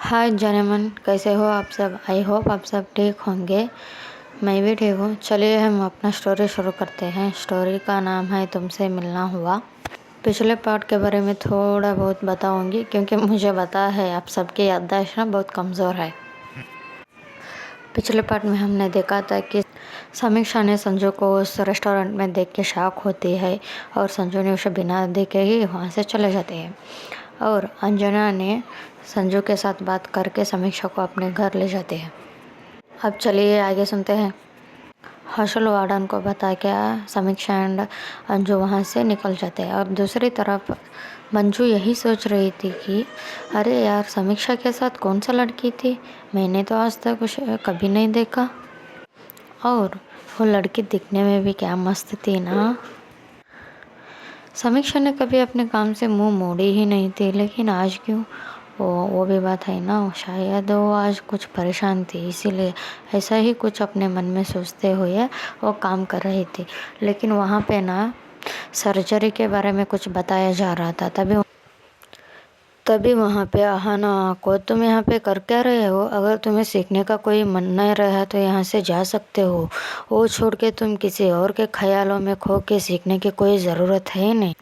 हाय जनमन, कैसे हो आप सब। आई होप आप सब ठीक होंगे। मैं भी ठीक हूँ। चलिए हम अपना स्टोरी शुरू करते हैं। स्टोरी का नाम है तुमसे मिलना हुआ। पिछले पार्ट के बारे में थोड़ा बहुत बताऊंगी क्योंकि मुझे पता है आप सबकी याददाश्त ना बहुत कमज़ोर है। पिछले पार्ट में हमने देखा था कि समीक्षा ने संजू को उस रेस्टोरेंट में देख के शॉक होती है और संजू ने उसे बिना देखे ही वहाँ से चले जाते हैं और अंजना ने संजू के साथ बात करके समीक्षा को अपने घर ले जाते हैं। अब चलिए आगे सुनते हैं। हॉस्टल वार्डन को बता के समीक्षा एंड अंजू वहाँ से निकल जाते हैं और दूसरी तरफ मंजू यही सोच रही थी कि अरे यार, समीक्षा के साथ कौन सा लड़की थी, मैंने तो आज तक उसे कभी नहीं देखा और वो लड़की दिखने में भी क्या मस्त थी ना। समीक्षा ने कभी अपने काम से मुंह मोड़ी ही नहीं थी, लेकिन आज क्यों। वो भी बात है ना, शायद वो आज कुछ परेशान थी, इसीलिए ऐसा ही कुछ अपने मन में सोचते हुए वो काम कर रही थी। लेकिन वहाँ पे ना सर्जरी के बारे में कुछ बताया जा रहा था। तभी वहाँ पे आहाना को, तुम यहाँ पे कर क्या रहे हो? अगर तुम्हें सीखने का कोई मन नहीं रहा तो यहाँ से जा सकते हो। वो छोड़ के तुम किसी और के ख्यालों में खो के सीखने की कोई ज़रूरत है नहीं।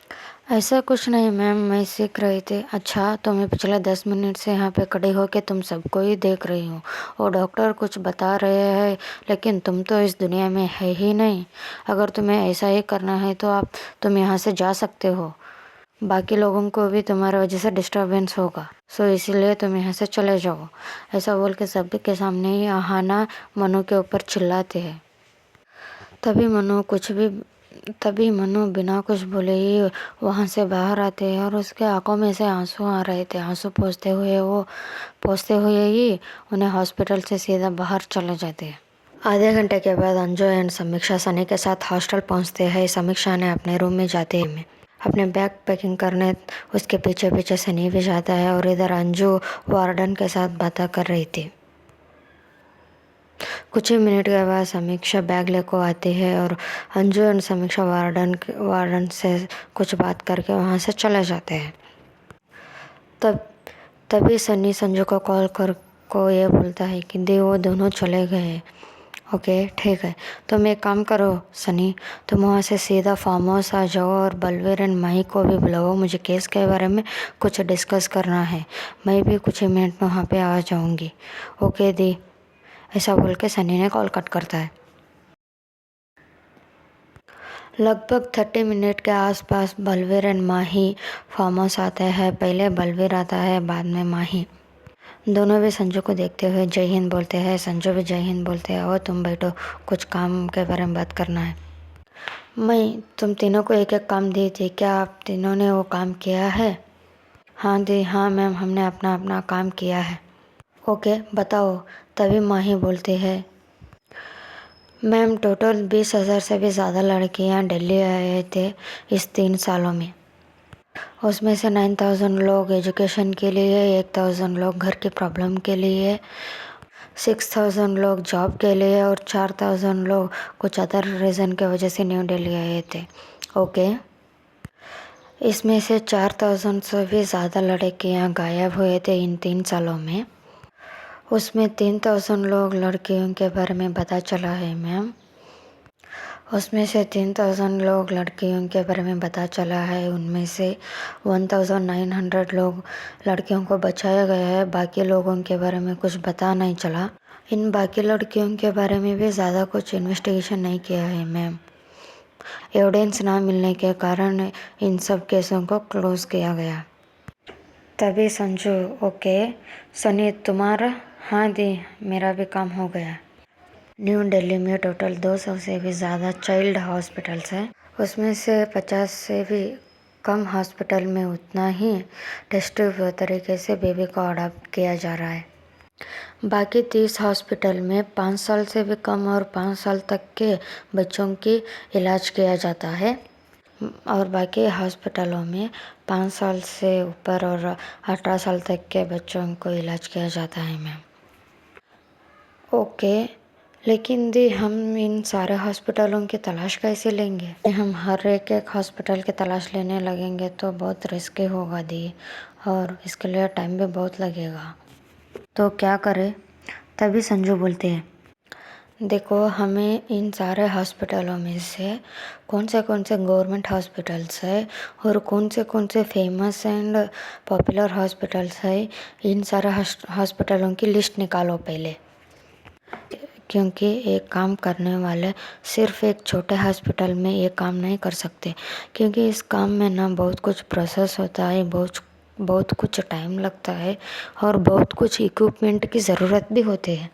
ऐसा कुछ नहीं मैम, मैं सीख रही थी। अच्छा, तो मैं पिछले 10 मिनट से यहाँ पे खड़ी होके तुम सबको ही देख रही हूँ। वो डॉक्टर कुछ बता रहे हैं लेकिन तुम तो इस दुनिया में है ही नहीं। अगर तुम्हें ऐसा ही करना है तो तुम यहाँ से जा सकते हो। बाकी लोगों को भी तुम्हारी वजह से डिस्टरबेंस होगा, सो इसीलिए तुम यहाँ से चले जाओ। ऐसा बोल के सभी के सामने ही आहाना मनु के ऊपर चिल्लाते हैं। तभी मनु बिना कुछ बोले ही वहाँ से बाहर आते हैं और उसके आंखों में से आंसू आ रहे थे। आंसू पोंछते हुए ही उन्हें हॉस्पिटल से सीधा बाहर चले जाते हैं। आधे घंटे के बाद अंजू एंड समीक्षा सनी के साथ हॉस्टल पहुँचते हैं। समीक्षा ने अपने रूम में जाते हैं अपने बैग पैकिंग करने उसके पीछे पीछे सनी भी जाता है और इधर अंजू वार्डन के साथ बातें कर रही थी। कुछ ही मिनट के बाद समीक्षा बैग लेकर आती है और अंजू और समीक्षा वार्डन से कुछ बात करके वहाँ से चले जाते हैं। तभी सनी संजू को कॉल कर को ये बोलता है कि वो दोनों चले गए हैं। ओके ठीक है, तुम एक काम करो सनी, तुम वहाँ से सीधा फार्म हाउस आ जाओ और बलवीर एंड माही को भी बुलाओ। मुझे केस के बारे में कुछ डिस्कस करना है। मैं भी कुछ ही मिनट में वहाँ पे आ जाऊँगी। ओके दी। ऐसा बोल के सनी ने कॉल कट करता है। लगभग 30 मिनट के आसपास Balveer and Mahi farm house आते हैं। पहले बलवीर आता है, बाद में माही। दोनों भी संजू को देखते हुए जय हिंद बोलते हैं। संजू भी जय हिंद बोलते हैं। और तुम बैठो, कुछ काम के बारे में बात करना है। मैं तुम तीनों को एक एक काम दी थी, क्या आप तीनों ने वो काम किया है? हाँ दी, हाँ मैम, हमने अपना अपना काम किया है। ओके बताओ। तभी माही बोलती है, मैम टोटल 20,000 से भी ज़्यादा लड़कियाँ दिल्ली आए थे इस 3 सालों में। उसमें से 9,000 लोग एजुकेशन के लिए, 1,000 लोग घर की प्रॉब्लम के लिए, 6,000 लोग जॉब के लिए और 4,000 लोग कुछ अदर रीज़न के वजह से न्यू दिल्ली आए थे। ओके। इसमें से 4,000 से भी ज़्यादा लड़कियाँ गायब हुए थे इन 3 सालों में। उसमें 3,000 लोग लड़कियों के बारे में पता चला है मैम। उसमें से 3,000 लोग लड़कियों के बारे में पता चला है। उनमें से 1,900 लोग लड़कियों को बचाया गया है। बाकी लोगों के बारे में कुछ पता नहीं चला। इन बाकी लड़कियों के बारे में भी ज़्यादा कुछ इन्वेस्टिगेशन नहीं किया है मैम। एविडेंस ना मिलने के कारण इन सब केसों को क्लोज़ किया गया। तभी संजू, ओके सनी तुम्हारा? हाँ दी, मेरा भी काम हो गया। न्यू दिल्ली में टोटल 200 से भी ज़्यादा चाइल्ड हॉस्पिटल्स हैं। उसमें से 50 से भी कम हॉस्पिटल में उतना ही टेस्टिव तरीके से बेबी को अडॉप्ट किया जा रहा है। बाकी 30 हॉस्पिटल में 5 साल से भी कम और 5 साल तक के बच्चों की इलाज किया जाता है और बाकी हॉस्पिटलों में 5 साल से ऊपर और 18 साल तक के बच्चों को इलाज किया जाता है मैम। ओके, लेकिन दी हम इन सारे हॉस्पिटलों की तलाश कैसे लेंगे? हम हर एक हॉस्पिटल की तलाश लेने लगेंगे तो बहुत रिस्की होगा दी, और इसके लिए टाइम भी बहुत लगेगा। तो क्या करें? तभी संजू बोलते हैं, देखो हमें इन सारे हॉस्पिटलों में से कौन से गवर्नमेंट हॉस्पिटल्स है और कौन से फेमस एंड पॉपुलर हॉस्पिटल्स है, इन सारे हॉस्पिटलों की लिस्ट निकालो पहले। क्योंकि एक काम करने वाले सिर्फ एक छोटे हॉस्पिटल में ये काम नहीं कर सकते, क्योंकि इस काम में ना बहुत कुछ प्रोसेस होता है, बहुत कुछ टाइम लगता है और बहुत कुछ इक्विपमेंट की ज़रूरत भी होती है।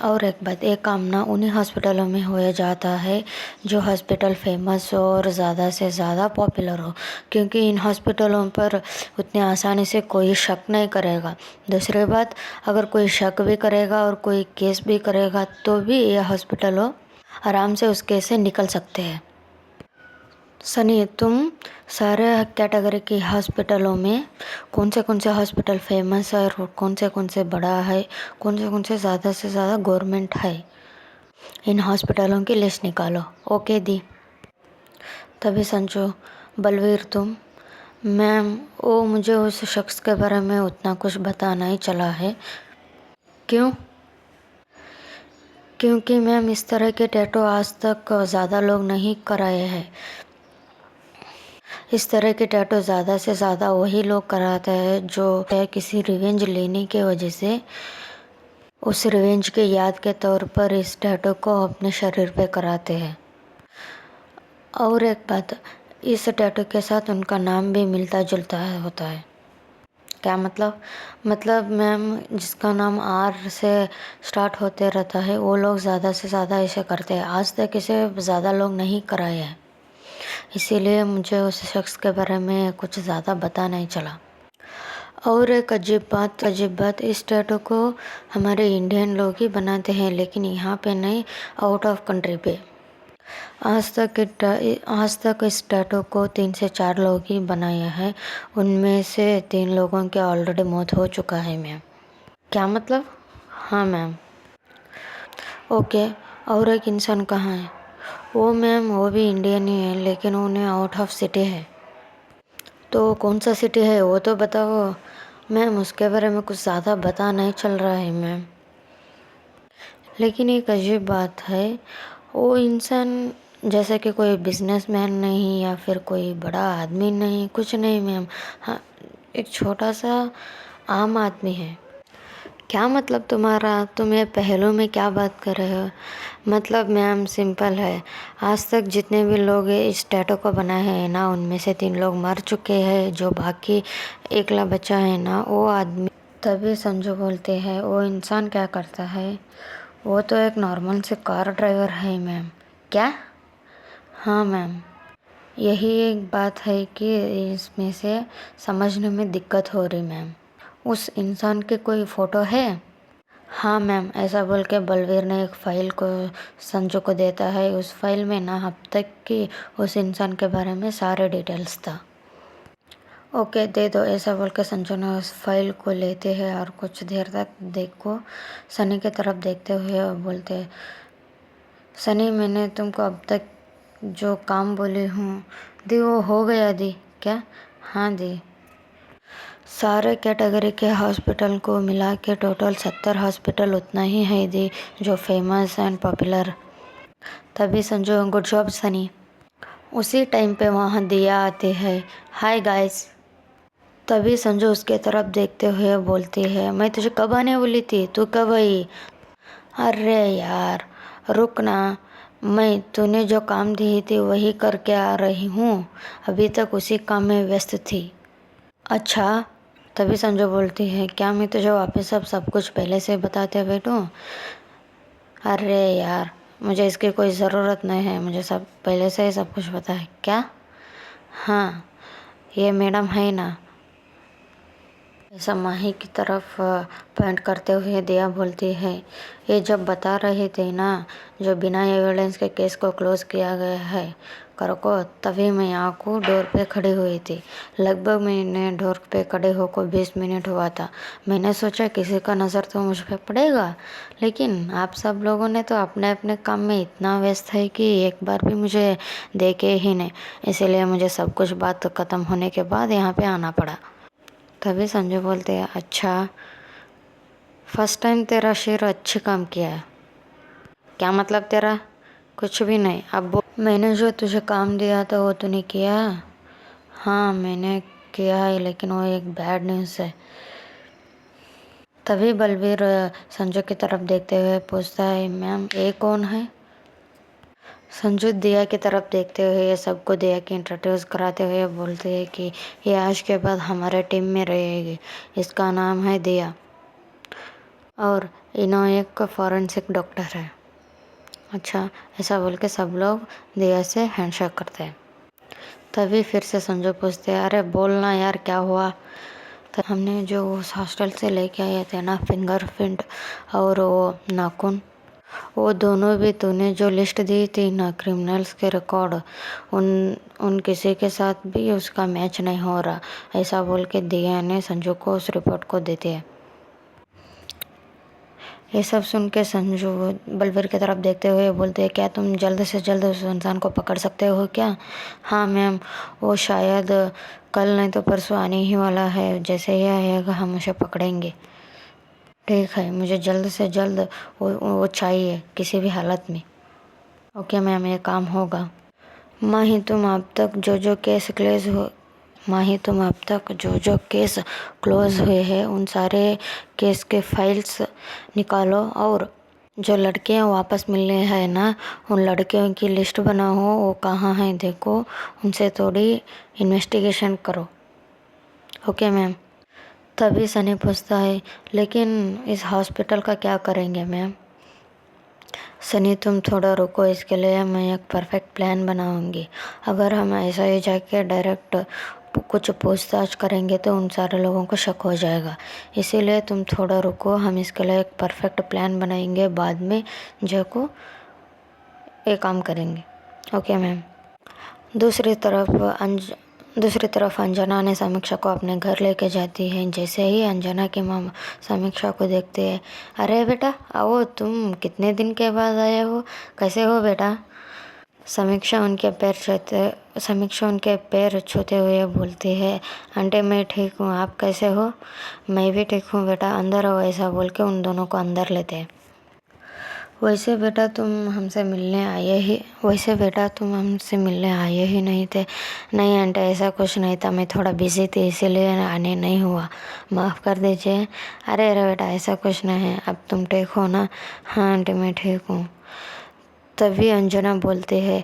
और एक बात, एक काम ना उन्हीं हॉस्पिटलों में हो जाता है जो हॉस्पिटल फेमस हो और ज़्यादा से ज़्यादा पॉपुलर हो, क्योंकि इन हॉस्पिटलों पर उतनी आसानी से कोई शक नहीं करेगा। दूसरी बात, अगर कोई शक भी करेगा और कोई केस भी करेगा तो भी ये हॉस्पिटलों आराम से उस केस से निकल सकते हैं। सनी, तुम सारे कैटेगरी की हॉस्पिटलों में कौन से हॉस्पिटल फेमस है और कौन से बड़ा है, कौन से ज़्यादा से ज़्यादा गवर्नमेंट है, इन हॉस्पिटलों की लिस्ट निकालो। ओके दी। तभी संजू, बलवीर तुम? मैम, वो मुझे उस शख्स के बारे में उतना कुछ पता नहीं चला है। क्यों? क्योंकि मैम इस तरह के टैटू आज तक ज़्यादा लोग नहीं कराए हैं। इस तरह के टैटू ज़्यादा से ज़्यादा वही लोग कराते हैं जो किसी रिवेंज लेने की वजह से उस रिवेंज के याद के तौर पर इस टैटू को अपने शरीर पे कराते हैं। और एक बात, इस टैटू के साथ उनका नाम भी मिलता जुलता होता है। क्या मतलब? मतलब मैम, जिसका नाम आर से स्टार्ट होते रहता है वो लोग ज़्यादा से ज़्यादा इसे करते हैं। आज तक इसे ज़्यादा लोग नहीं कराए हैं, इसीलिए मुझे उस शख्स के बारे में कुछ ज़्यादा पता नहीं चला। और एक अजीब बात, इस टैटू को हमारे इंडियन लोग ही बनाते हैं, लेकिन यहाँ पे नहीं, आउट ऑफ कंट्री पे। आज तक इस टैटू को 3 से 4 लोग ही बनाया है, उनमें से 3 लोगों की ऑलरेडी मौत हो चुका है मैम। क्या मतलब? हाँ मैम। ओके, और एक इंसान कहाँ है? वो मैम, वो भी इंडियन ही है, लेकिन उन्हें आउट ऑफ सिटी है। तो कौन सा सिटी है वो तो बताओ मैम, उसके बारे में कुछ ज़्यादा पता नहीं चल रहा है मैम। लेकिन एक अजीब बात है, वो इंसान जैसे कि कोई बिजनेसमैन नहीं या फिर कोई बड़ा आदमी नहीं, कुछ नहीं मैम। हाँ, एक छोटा सा आम आदमी है। क्या मतलब तुम्हारा? तुम ये पहलू में क्या बात कर रहे हो? मतलब मैम सिंपल है, आज तक जितने भी लोग इस टैटू को बनाए हैं ना, उनमें से 3 लोग मर चुके हैं, जो बाकी एकला बचा है ना वो आदमी। तभी संजू बोलते हैं, वो इंसान क्या करता है? वो तो एक नॉर्मल से कार ड्राइवर है मैम। क्या? हाँ मैम, यही एक बात है कि इसमें से समझने में दिक्कत हो रही मैम। उस इंसान की कोई फ़ोटो है? हाँ मैम, ऐसा बोल के बलवीर ने एक फ़ाइल को संजू को देता है। उस फाइल में ना अब तक की उस इंसान के बारे में सारे डिटेल्स था। ओके, दे दो, ऐसा बोल के संजू ने उस फाइल को लेते हैं और कुछ देर तक देखो सनी की तरफ देखते हुए बोलते, सनी, मैंने तुमको अब तक जो काम बोली हूँ दी, वो हो गया दी क्या? हाँ दी। सारे कैटेगरी के हॉस्पिटल को मिला के टोटल 70 हॉस्पिटल उतना ही है दी जो फेमस एंड पॉपुलर। तभी संजू, गुड जॉब सनी। उसी टाइम पे वहाँ दिया आते हैं, हाय गाइस। तभी संजू उसके तरफ देखते हुए बोलती है, मैं तुझे कब आने बोली थी, तू कब आई? अरे यार रुक ना, मैं तूने जो काम दी थी वही करके आ रही हूँ, अभी तक उसी काम में व्यस्त थी। अच्छा। तभी संजू बोलती है, क्या मैं तुझे वापस सब कुछ पहले से बताते बैठूँ? अरे यार, मुझे इसकी कोई ज़रूरत नहीं है, मुझे सब पहले से ही सब कुछ पता है। क्या? हाँ, ये मैडम है ना, ऐसा माही की तरफ पॉइंट करते हुए दिया बोलती है, ये जब बता रहे थे ना जो बिना एविडेंस के केस को क्लोज किया गया है कर को, तभी मैं आँखों डोर पे खड़ी हुई थी। लगभग मैंने डोर पे खड़े होकर 20 मिनट हुआ था। मैंने सोचा किसी का नज़र तो मुझ पे पड़ेगा, लेकिन आप सब लोगों ने तो अपने अपने काम में इतना व्यस्त है कि एक बार भी मुझे देखे ही नहीं, इसीलिए मुझे सब कुछ बात ख़त्म होने के बाद यहाँ पे आना पड़ा। तभी संजू बोलते हैं, अच्छा फर्स्ट टाइम तेरा शेर अच्छे काम किया है। क्या मतलब तेरा? कुछ भी नहीं, अब बोल। मैंने जो तुझे काम दिया था वो तूने किया? हाँ मैंने किया है, लेकिन वो एक बैड न्यूज़ है। तभी बलवीर संजू की तरफ देखते हुए पूछता है, मैम ये कौन है? संजू दिया की तरफ देखते हुए सबको दिया की इंट्रोड्यूस कराते हुए बोलते हैं कि ये आज के बाद हमारे टीम में रहेगी। इसका नाम है दिया और इनो एक फॉरेंसिक डॉक्टर है। अच्छा, ऐसा बोल के सब लोग दिया से हैंडशेक करते हैं। तभी फिर से संजू पूछते हैं, अरे बोलना यार क्या हुआ? तो हमने जो उस हॉस्टल से लेके आए थे ना फिंगरप्रिंट और वो नाखून, वो दोनों भी तूने जो लिस्ट दी थी ना क्रिमिनल्स के रिकॉर्ड, उन उन किसी के साथ भी उसका मैच नहीं हो रहा। ऐसा बोल के दिया ने संजू को उस रिपोर्ट को देती है। ये सब सुन के संजू बलवीर की तरफ देखते हुए बोलते हैं, क्या तुम जल्द से जल्द उस इंसान को पकड़ सकते हो क्या? हाँ मैम, वो शायद कल नहीं तो परसों आने ही वाला है। जैसे ही आएगा हम उसे पकड़ेंगे। ठीक है, मुझे जल्द से जल्द वो चाहिए किसी भी हालत में। ओके मैम, ये काम होगा। माही तुम अब तक जो केस क्लोज हो माही तुम अब तक जो केस क्लोज हुए हैं उन सारे केस के फाइल्स निकालो और जो लड़कियां वापस मिलने हैं ना, उन लड़कियों की लिस्ट बनाओ, वो कहाँ हैं देखो, उनसे थोड़ी इन्वेस्टिगेशन करो। Okay ma'am. तभी सनी पूछता है, लेकिन इस हॉस्पिटल का क्या करेंगे मैम? सनी तुम थोड़ा रुको, इसके लिए मैं एक परफेक्ट प्लान बनाऊंगी। अगर हम ऐसा ही जाके डायरेक्ट कुछ पूछताछ करेंगे तो उन सारे लोगों को शक हो जाएगा। इसीलिए तुम थोड़ा रुको, हम इसके लिए एक परफेक्ट प्लान बनाएंगे, बाद में जो को ये काम करेंगे। Okay ma'am. दूसरी तरफ अंजना ने समीक्षा को अपने घर लेके जाती है। जैसे ही अंजना की माँ समीक्षा को देखते हैं, अरे बेटा आओ, तुम कितने दिन के बाद आए हो, कैसे हो बेटा? समीक्षा उनके पैर छूते हुए बोलती है, आंटी मैं ठीक हूँ, आप कैसे हो? मैं भी ठीक हूँ बेटा, अंदर आओ, ऐसा बोल के उन दोनों को अंदर लेते हैं। वैसे बेटा तुम हमसे मिलने आए ही नहीं थे। नहीं आंटी, ऐसा कुछ नहीं था, मैं थोड़ा बिजी थी इसीलिए आने नहीं हुआ, माफ़ कर दीजिए। अरे बेटा ऐसा कुछ नहीं है, अब तुम ठीक हो ना? हाँ आंटी मैं ठीक हूँ। तभी अंजना बोलती है,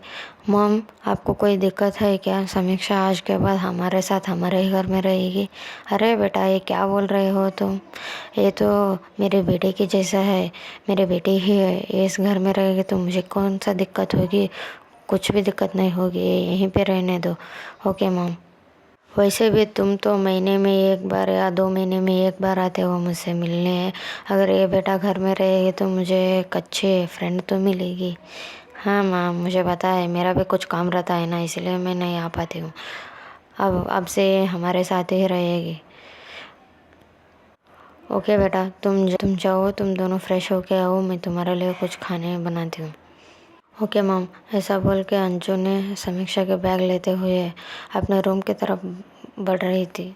मॉम आपको कोई दिक्कत है क्या? समीक्षा आज के बाद हमारे साथ हमारे ही घर में रहेगी। अरे बेटा ये क्या बोल रहे हो तुम? ये तो मेरे बेटे की जैसा है, मेरी बेटी ही है, ये इस घर में रहेगी तो मुझे कौन सा दिक्कत होगी? कुछ भी दिक्कत नहीं होगी, ये यहीं पे रहने दो। Okay mom. वैसे भी तुम तो महीने में एक बार या 2 महीने में एक बार आते हो मुझसे मिलने। अगर ये बेटा घर में रहेगी तो मुझे एक अच्छे फ्रेंड तो मिलेगी। हाँ माँ, मुझे पता है, मेरा भी कुछ काम रहता है ना, इसलिए मैं नहीं आ पाती हूँ। अब से हमारे साथ ही रहेगी। ओके बेटा, तुम जाओ, तुम दोनों फ्रेश होके आओ, मैं तुम्हारे लिए कुछ खाने बनाती हूँ। Okay mom. ऐसा बोल के अंजू ने समीक्षा के बैग लेते हुए अपने रूम की तरफ बढ़ रही थी।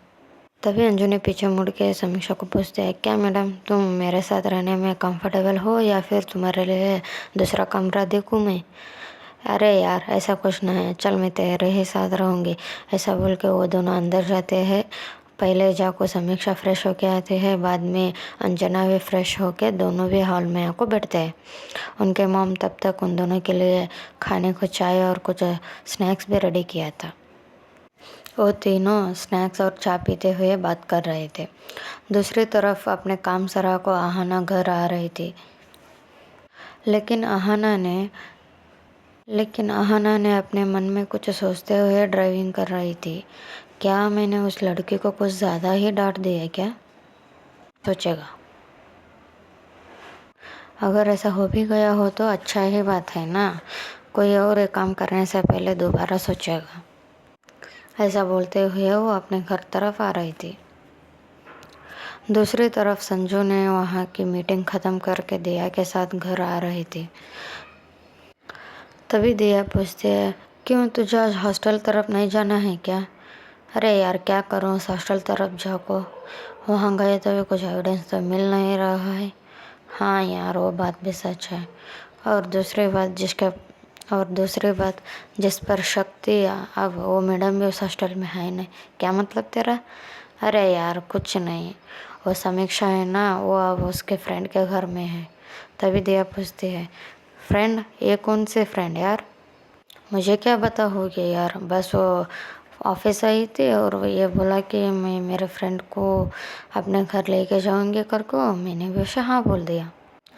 तभी अंजू ने पीछे मुड़ के समीक्षा को पूछते हैं, क्या मैडम तुम मेरे साथ रहने में कंफर्टेबल हो या फिर तुम्हारे लिए दूसरा कमरा देखूँ मैं? अरे यार ऐसा कुछ नहीं है, चल मैं तेरे ही साथ रहूँगी। ऐसा बोल के वो दोनों अंदर जाते हैं। पहले जाको समीक्षा फ्रेश होके आते हैं, बाद में अंजना भी फ्रेश होके दोनों भी हॉल में आको बैठते हैं। उनके मॉम तब तक उन दोनों के लिए खाने को चाय और कुछ स्नैक्स भी रेडी किया था। वो तीनों स्नैक्स और चाय पीते हुए बात कर रहे थे। दूसरी तरफ अपने काम सरा को आहाना घर आ रही थी। लेकिन आहाना ने अपने मन में कुछ सोचते हुए ड्राइविंग कर रही थी। क्या मैंने उस लड़की को कुछ ज़्यादा ही डांट दिया क्या? सोचेगा। अगर ऐसा हो भी गया हो तो अच्छा ही बात है ना, कोई और एक काम करने से पहले दोबारा सोचेगा। ऐसा बोलते हुए वो अपने घर तरफ आ रही थी। दूसरी तरफ संजू ने वहाँ की मीटिंग ख़त्म करके दिया के साथ घर आ रही थी। तभी दिया पूछती है, क्यों तुझे आज हॉस्टल तरफ नहीं जाना है क्या? अरे यार क्या करूँ, उस हॉस्टल तरफ जाको वहाँ गए तो भी कुछ एविडेंस तो मिल नहीं रहा है। हाँ यार, वो बात भी सच है। और दूसरी बात जिस पर शक्ति, अब वो मैडम भी उस हॉस्टल में है नहीं। क्या मतलब तेरा? अरे यार कुछ नहीं, वो समीक्षा है ना, वो अब उसके फ्रेंड के घर में है। तभी दिया पूछती है, फ्रेंड? ये कौन से फ्रेंड यार? मुझे क्या पता होगी यार, बस वो ऑफिस आई थी और वो ये बोला कि मैं मेरे फ्रेंड को अपने घर लेके जाऊंगी कर को। मैंने भी उसे हाँ बोल दिया।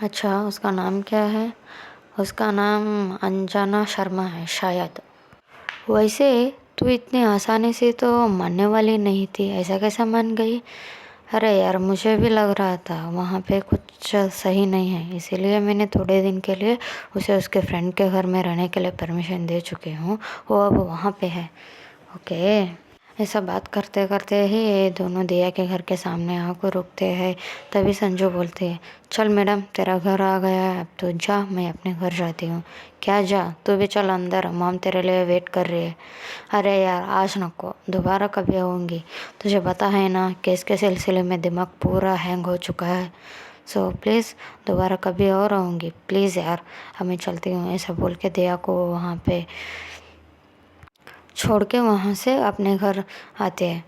अच्छा, उसका नाम क्या है? उसका नाम अंजना शर्मा है शायद। वैसे तू इतनी आसानी से तो मानने वाली नहीं थी, ऐसा कैसा मान गई? अरे यार, मुझे भी लग रहा था वहाँ पे कुछ सही नहीं है, इसीलिए मैंने थोड़े दिन के लिए उसे उसके फ्रेंड के घर में रहने के लिए परमिशन दे चुकी हूँ। वो अब वहाँ पे है। ओके। ऐसा बात करते करते ही ये दोनों दिया के घर के सामने आकर रुकते हैं। तभी संजू बोलती है, चल मैडम, तेरा घर आ गया है, अब तो जा, मैं अपने घर जाती हूँ। क्या जा? तू भी चल अंदर, मॉम तेरे लिए वेट कर रही है। अरे यार आज नको, दोबारा कभी आऊँगी। तुझे पता है ना, केस के सिलसिले में दिमाग पूरा हैंग हो चुका है। सो प्लीज़ दोबारा कभी और आऊँगी, प्लीज़ यार, अब मैं चलती हूँ। ऐसा बोल के दिया को वहाँ पे छोड़ के वहाँ से अपने घर आते हैं।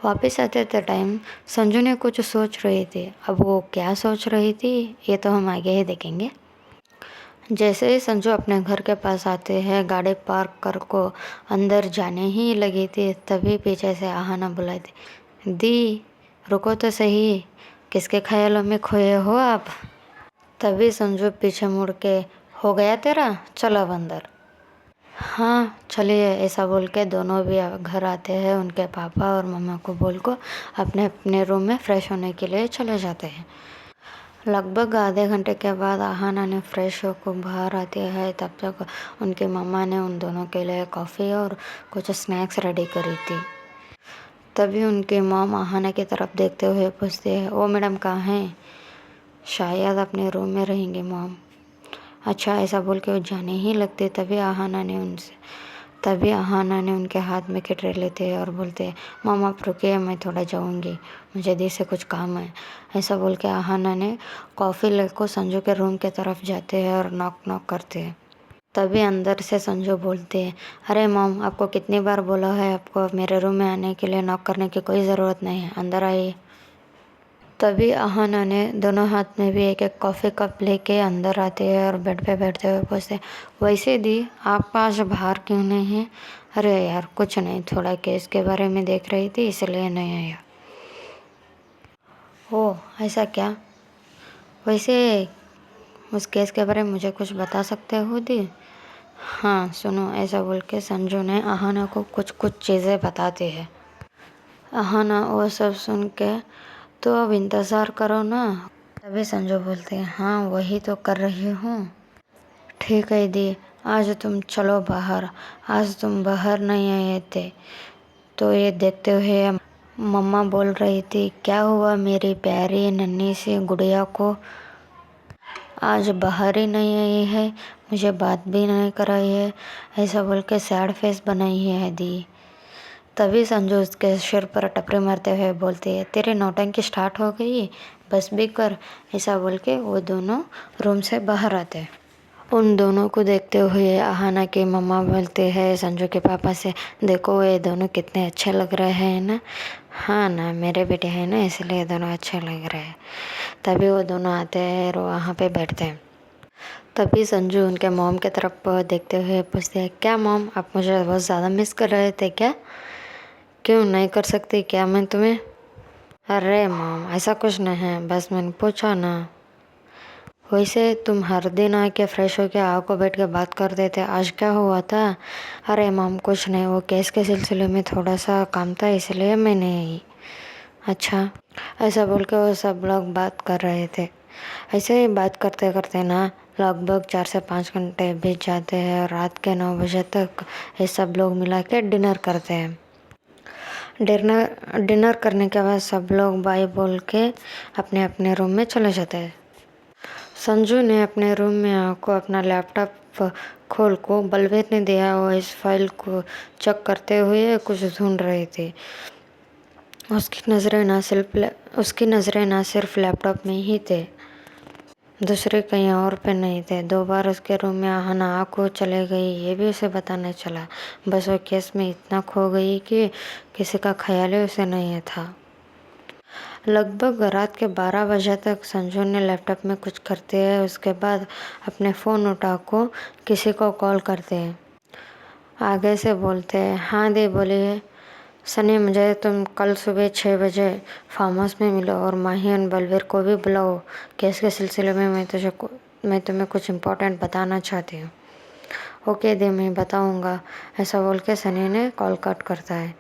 वापस आते थे टाइम संजू ने कुछ सोच रही थी। अब वो क्या सोच रही थी ये तो हम आगे ही देखेंगे। जैसे ही संजू अपने घर के पास आते हैं, गाड़ी पार्क कर को अंदर जाने ही लगी थी, तभी पीछे से आहाना बुलाई थी, दी रुको तो सही, किसके ख्यालों में खोए हो आप? तभी संजू पीछे मुड़ के, हो गया तेरा, चलो अब अंदर। हाँ चलिए, ऐसा बोल के दोनों भी घर आते हैं। उनके पापा और मम्मा को बोल को अपने अपने रूम में फ्रेश होने के लिए चले जाते हैं। लगभग आधे घंटे के बाद आहाना ने फ्रेश होकर बाहर आती है। तब तक उनकी मम्मा ने उन दोनों के लिए कॉफ़ी और कुछ स्नैक्स रेडी करी थी। तभी उनकी मॉम आहाना की तरफ देखते हुए पूछती है, ओ मैडम कहाँ हैं? शायद अपने रूम में रहेंगे मॉम। अच्छा, ऐसा बोल के वो जाने ही लगते। तभी आहाना ने उनके हाथ में खिटरे लेते और बोलते, मॉम आप रुकिए, मैं थोड़ा जाऊंगी, मुझे दी से कुछ काम है। ऐसा बोल के आहाना ने कॉफ़ी लेकर संजू के रूम के तरफ जाते हैं और नॉक नॉक करते हैं। तभी अंदर से संजू बोलते हैं, अरे मॉम, आपको कितनी बार बोला है, आपको अब मेरे रूम में आने के लिए नॉक करने की कोई ज़रूरत नहीं है, अंदर आइए। तभी आहाना ने दोनों हाथ में भी एक एक कॉफ़ी कप लेके अंदर आते हैं और बेड पे बैठते हुए पूछते, वैसे दी आप आज बाहर क्यों नहीं हैं? अरे यार कुछ नहीं, थोड़ा केस के बारे में देख रही थी इसलिए नहीं आया। ओह ऐसा क्या? वैसे उस केस के बारे में मुझे कुछ बता सकते हो दी? हाँ सुनो, ऐसा बोल के संजू ने आहाना को कुछ कुछ चीज़ें बताती है। आहाना वो सब सुन के, तो अब इंतज़ार करो ना। तभी संजू बोलते हैं, हाँ वही तो कर रही हूँ। ठीक है दी, आज तुम चलो बाहर, आज तुम बाहर नहीं आए थे। तो ये देखते हुए मम्मा बोल रही थी, क्या हुआ मेरी प्यारी नन्ही सी गुड़िया को, आज बाहर ही नहीं आई है, मुझे बात भी नहीं कराई है। ऐसा बोल के सैड फेस बनाई है दी। तभी संजू उसके सिर पर टपरी मारते हुए बोलती है, तेरी नौटंकी स्टार्ट हो गई, बस भी कर। ऐसा बोल के वो दोनों रूम से बाहर आते हैं। उन दोनों को देखते हुए आहाना की मम्मा बोलते हैं संजू के पापा से, देखो ये दोनों कितने अच्छे लग रहे हैं ना। हाँ ना, मेरे बेटे हैं ना, इसलिए दोनों अच्छे लग रहे हैं। तभी वो दोनों आते हैं और वहाँ पे बैठते हैं। तभी संजू उनके मॉम के तरफ देखते हुए पूछते हैं, क्या मॉम, आप मुझे बहुत ज़्यादा मिस कर रहे थे क्या? क्यों नहीं कर सकती क्या मैं तुम्हें? अरे मॉम ऐसा कुछ नहीं है, बस मैंने पूछा ना। वैसे तुम हर दिन आके फ्रेश होके को बैठ के बात करते थे, आज क्या हुआ था? अरे मॉम कुछ नहीं, वो केस के सिलसिले में थोड़ा सा काम था इसलिए मैं नहीं आई। अच्छा, ऐसा बोल के वो सब लोग बात कर रहे थे। ऐसे ही बात करते करते ना लगभग 4 से 5 घंटे बीत जाते हैं और रात के 9 बजे तक ये सब लोग मिला के डिनर करते हैं। डिनर करने के बाद सब लोग बाय बोल के अपने अपने रूम में चले जाते हैं। संजू ने अपने रूम में आकर अपना लैपटॉप खोल को बलवीर ने दिया, वो इस फाइल को चेक करते हुए कुछ ढूंढ रही थी। उसकी नज़रें ना सिर्फ लैपटॉप में ही थे, दूसरे कहीं और पे नहीं थे। 2 बार उसके रूम में आहना को चले गई, ये भी उसे पता नहीं चला। बस वो केस में इतना खो गई कि किसी का ख्याल ही उसे नहीं था। लगभग रात के 12 बजे तक संजू ने लैपटॉप में कुछ करते हैं, उसके बाद अपने फ़ोन उठा को किसी को कॉल करते हैं। आगे से बोलते हैं, हाँ दी बोलिए। सनी, मुझे तुम कल सुबह 6 बजे फार्म हाउस में मिलो और माही और बलवीर को भी बुलाओ। केस के सिलसिले में मैं तुम्हें कुछ इम्पोर्टेंट बताना चाहती हूँ। ओके दी, मैं बताऊँगा, ऐसा बोल के सनी ने कॉल कट करता है।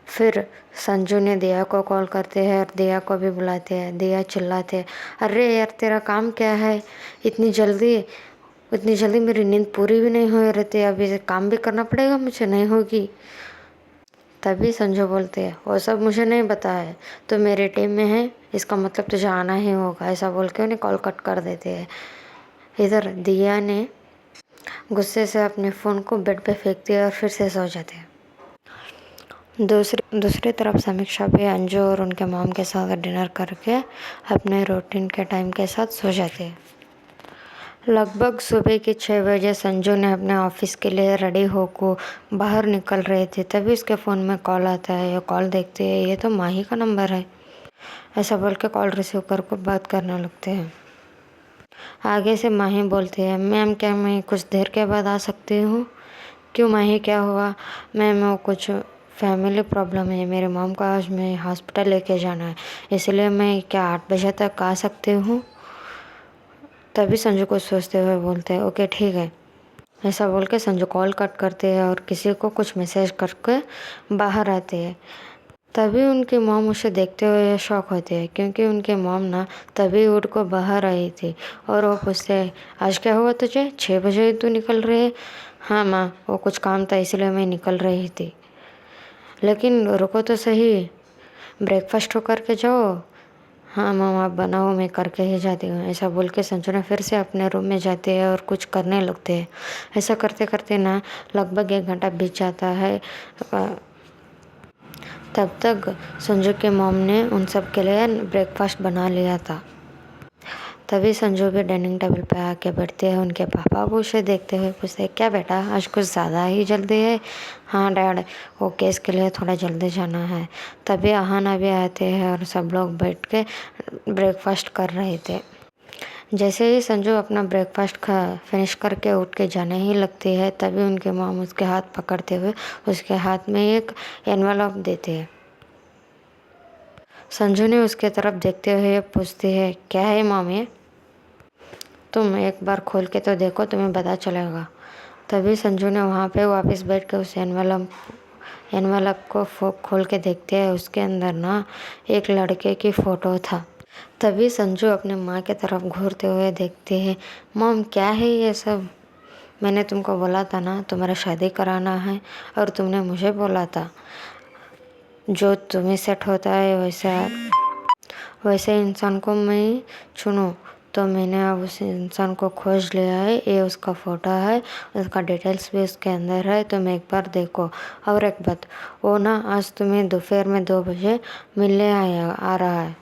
फिर संजू ने दिया को कॉल करते हैं और दिया को भी बुलाते हैं। दिया चिल्लाते, अरे यार तेरा काम क्या है, इतनी जल्दी मेरी नींद पूरी भी नहीं हो रही, अभी काम भी करना पड़ेगा मुझे, नहीं होगी। तभी संजू बोलते हैं, वो सब मुझे नहीं पता है, तो मेरी टीम में है, इसका मतलब तुझे आना ही होगा। ऐसा बोल के उन्हें कॉल कट कर देते हैं। इधर दिया ने गुस्से से अपने फ़ोन को बेड पे फेंक दिया और फिर से सो जाते हैं। दूसरी तरफ समीक्षा भी अंजू और उनके मॉम के साथ डिनर करके अपने रूटीन के टाइम के साथ सो जाते हैं। लगभग सुबह के 6 बजे संजू ने अपने ऑफिस के लिए रेडी होकर बाहर निकल रहे थे, तभी उसके फ़ोन में कॉल आता है। ये कॉल देखते हैं, ये तो माही का नंबर है। ऐसा बोल के कॉल रिसीव कर को बात करने लगते हैं। आगे से माही बोलती है, मैम क्या मैं कुछ देर के बाद आ सकती हूँ? क्यों माही, क्या हुआ? मैम वो कुछ फैमिली प्रॉब्लम है, मेरे मॉम को आज मैं हॉस्पिटल लेके जाना है, इसलिए मैं क्या 8 बजे तक आ सकती हूँ? तभी संजू को सोचते हुए बोलते हैं, ओके ठीक है। ऐसा बोल के संजू कॉल कट करते हैं और किसी को कुछ मैसेज करके बाहर आते हैं। तभी उनकी मॉम उसे देखते हुए शॉक होते हैं, क्योंकि उनके मॉम ना तभी उठ को बाहर आई थी और वो पूछते हैं, आज क्या हुआ तुझे, 6 बजे तू निकल रही है? हाँ माँ, वो कुछ काम था इसलिए मैं निकल रही थी। लेकिन रुको तो सही, ब्रेकफास्ट हो करके जाओ। हाँ माम, आप बनाओ, मैं करके ही जाती हूँ। ऐसा बोल के संजू ने फिर से अपने रूम में जाते हैं और कुछ करने लगते हैं। ऐसा करते करते ना लगभग 1 घंटा बीत जाता है। तब तक संजू के मॉम ने उन सब के लिए ब्रेकफास्ट बना लिया था। तभी संजू भी डाइनिंग टेबल पे आके बैठते हैं। उनके पापा को उसे देखते हुए पूछते हैं, क्या बेटा आज कुछ ज़्यादा ही जल्दी है? हाँ डैड, वो केस के लिए थोड़ा जल्दी जाना है। तभी आहाना भी आते हैं और सब लोग बैठ के ब्रेकफास्ट कर रहे थे। जैसे ही संजू अपना ब्रेकफास्ट फिनिश करके उठ के जाने ही लगती है, तभी उनके मॉम उसके हाथ पकड़ते हुए उसके हाथ में एक एनवेलप देते हैं। संजू ने उसके तरफ देखते हुए पूछती है, क्या है मॉम ये? तुम एक बार खोल के तो देखो, तुम्हें पता चलेगा। तभी संजू ने वहाँ पे वापस बैठ के उस एनवेलप को खोल के देखते हैं। उसके अंदर ना एक लड़के की फ़ोटो था। तभी संजू अपने माँ की तरफ घूरते हुए देखते हैं, मॉम क्या है ये सब? मैंने तुमको बोला था ना तुम्हारा शादी कराना है, और तुमने मुझे बोला था जो तुम्हें सेट होता है वैसे इंसान को मैं चुनूं। तो मैंने अब उस इंसान को खोज लिया है, ये उसका फ़ोटो है, उसका डिटेल्स भी उसके अंदर है, तुम एक बार देखो। और एक बात, वो ना आज तुम्हें दोपहर में 2 बजे मिलने आ रहा है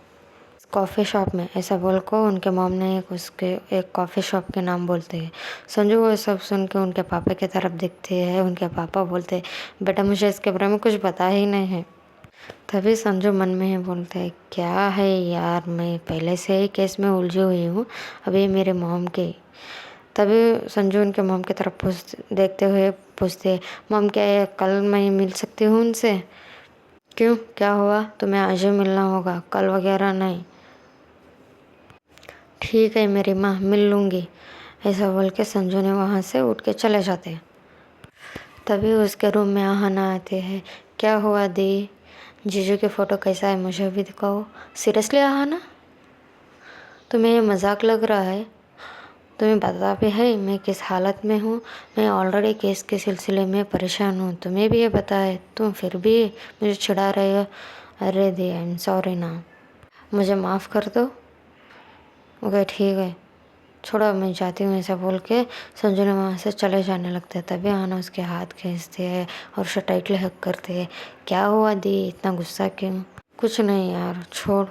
कॉफ़ी शॉप में। ऐसा बोल को उनके मॉम ने एक कॉफ़ी शॉप के नाम बोलते हैं। संजू वो सब सुन के उनके पापा की तरफ देखते हैं। उनके पापा बोलते हैं, बेटा मुझे इसके बारे में कुछ पता ही नहीं है। तभी संजू मन में ही बोलते हैं, क्या है यार, मैं पहले से ही केस में उलझी हुई हूँ, अभी मेरे मॉम के। तभी संजू उनके मॉम की तरफ देखते हुए पूछते, मॉम क्या है कल मैं मिल सकती हूँ उनसे? क्यों, क्या हुआ? तुम्हें आज ही मिलना होगा, कल वगैरह नहीं। ठीक है मेरी माँ, मिल लूँगी। ऐसा बोल के संजू ने वहाँ से उठ के चले जाते हैं। तभी उसके रूम में आहाना आते हैं। क्या हुआ दी, जीजू की फ़ोटो कैसा है, मुझे भी दिखाओ। सीरियसली आहाना, तुम्हें ये मजाक लग रहा है? तुम्हें पता भी है मैं किस हालत में हूँ? मैं ऑलरेडी केस के सिलसिले में परेशान हूँ, तुम्हें भी ये पता है, तुम फिर भी मुझे चिढ़ा रहे हो। अरे दी, आई एम सॉरी ना, मुझे माफ़ कर दो। ओके ठीक है, छोड़ो मैं जाती हूँ। ऐसा बोल के संजू ने वहाँ से चले जाने लगते हैं। तभी आना उसके हाथ खींचते हैं और उसे टाइटली हक करते हैं। क्या हुआ दी, इतना गुस्सा क्यों? कुछ नहीं यार, छोड़।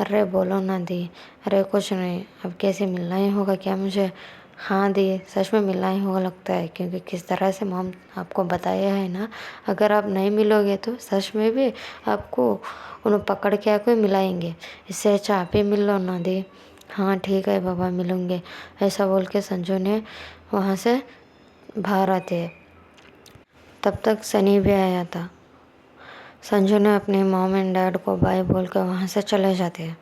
अरे बोलो ना दी। अरे कुछ नहीं, अब कैसे मिलना ही होगा क्या मुझे? हाँ दी, सच में मिलना ही होगा लगता है, क्योंकि किस तरह से मॉम आपको बताया है ना, अगर आप नहीं मिलोगे तो सच में भी आपको उन्हें पकड़ के आके मिलाएंगे। इससे अच्छा आप ही मिल लो ना दी। हाँ ठीक है बाबा, मिलूँगे। ऐसा बोल के संजू ने वहाँ से बाहर आते हैं। तब तक सनी भी आया था। संजू ने अपने मॉम एंड डैड को बाय बोल कर वहाँ से चले जाते हैं।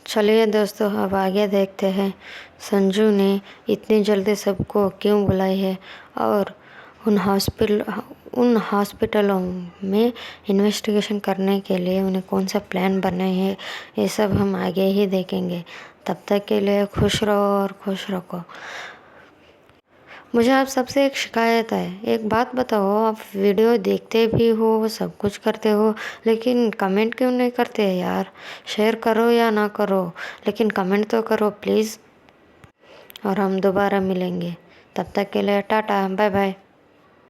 चलिए दोस्तों, अब आगे देखते हैं संजू ने इतनी जल्दी सबको क्यों बुलाई है, और उन हॉस्पिटलों में इन्वेस्टिगेशन करने के लिए उन्हें कौन सा प्लान बने हैं, ये सब हम आगे ही देखेंगे। तब तक के लिए खुश रहो और खुश रखो। मुझे आप सबसे एक शिकायत है, एक बात बताओ, आप वीडियो देखते भी हो, सब कुछ करते हो, लेकिन कमेंट क्यों नहीं करते यार? शेयर करो या ना करो, लेकिन कमेंट तो करो प्लीज़। और हम दोबारा मिलेंगे, तब तक के लिए टाटा बाय बाय।